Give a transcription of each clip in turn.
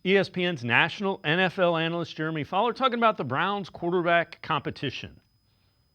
ESPN's national NFL analyst Jeremy Fowler talking about the Browns quarterback competition.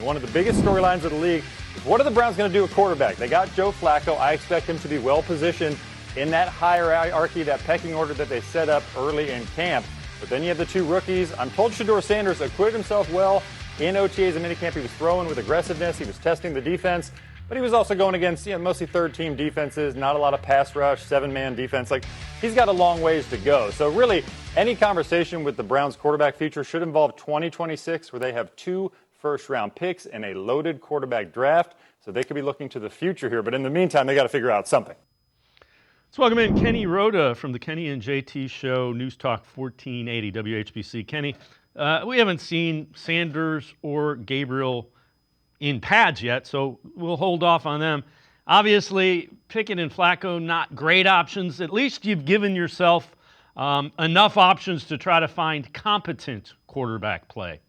One of the biggest storylines of the league is, what are the Browns going to do at quarterback? They got Joe Flacco. I expect him to be well positioned in that hierarchy, that pecking order that they set up early in camp. But then you have the two rookies. I'm told Shedeur Sanders acquitted himself well in OTAs and minicamp. He was throwing with aggressiveness. He was testing the defense. But he was also going against mostly third-team defenses, not a lot of pass rush, seven-man defense. He's got a long ways to go. So really, any conversation with the Browns quarterback future should involve 2026, where they have two first-round picks and a loaded quarterback draft. So they could be looking to the future here. But in the meantime, they got to figure out something. Let's welcome in Kenny Roda from the Kenny and JT Show, News Talk 1480 WHBC. Kenny, we haven't seen Sanders or Gabriel in pads yet, so we'll hold off on them. Obviously, Pickett and Flacco, not great options. At least you've given yourself enough options to try to find competent quarterback play.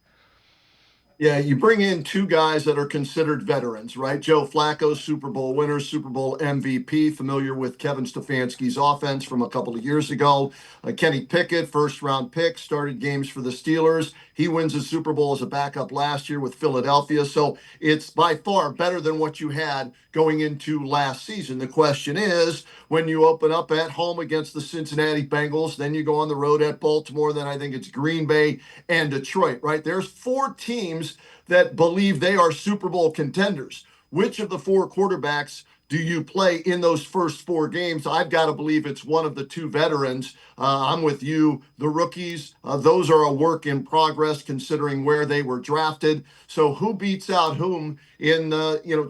Yeah, you bring in two guys that are considered veterans, right? Joe Flacco, Super Bowl winner, Super Bowl MVP, familiar with Kevin Stefanski's offense from a couple of years ago. Kenny Pickett, first-round pick, started games for the Steelers. He wins the Super Bowl as a backup last year with Philadelphia. So it's by far better than what you had going into last season. The question is, when you open up at home against the Cincinnati Bengals, then you go on the road at Baltimore, then I think it's Green Bay and Detroit, right? There's four teams that believe they are Super Bowl contenders. Which of the four quarterbacks do you play in those first four games? I've got to believe it's one of the two veterans. I'm with you. The rookies, those are a work in progress considering where they were drafted. So who beats out whom in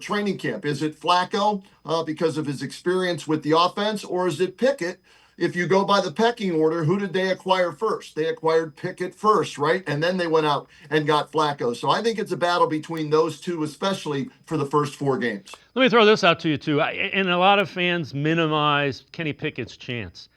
training camp? Is it Flacco because of his experience with the offense, or is it Pickett? If you go by the pecking order, who did they acquire first? They acquired Pickett first, right? And then they went out and got Flacco. So I think it's a battle between those two, especially for the first four games. Let me throw this out to you, too. And a lot of fans minimize Kenny Pickett's chance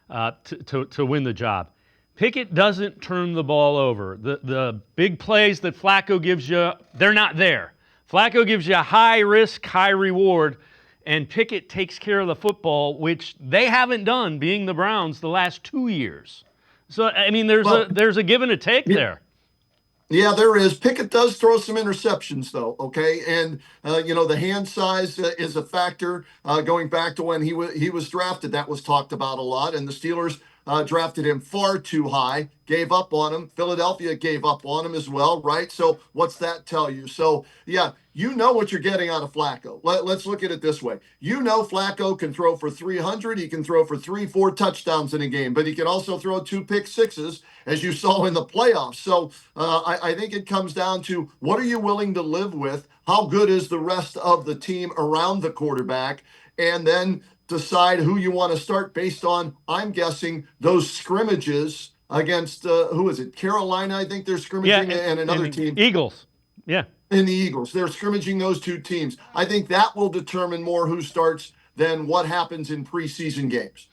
to win the job. Pickett doesn't turn the ball over. The big plays that Flacco gives you, they're not there. Flacco gives you a high risk, high reward. And Pickett takes care of the football, which they haven't done, being the Browns, the last 2 years. So, I mean, there's a give and a take there. Yeah, there is. Pickett does throw some interceptions, though, okay? And, the hand size is a factor. Going back to when he was drafted, that was talked about a lot. And the Steelers drafted him far too high, gave up on him. Philadelphia gave up on him as well, right? So what's that tell you? So, yeah, you know what you're getting out of Flacco. Let's look at it this way. Flacco can throw for 300. He can throw for 3-4 touchdowns in a game, but he can also throw 2 pick sixes, as you saw in the playoffs. So I think it comes down to, what are you willing to live with? How good is the rest of the team around the quarterback? And then decide who you want to start based on, I'm guessing, those scrimmages against, who is it? Carolina, I think they're scrimmaging, and another team. Eagles. Yeah. In the Eagles. They're scrimmaging those two teams. I think that will determine more who starts than what happens in preseason games.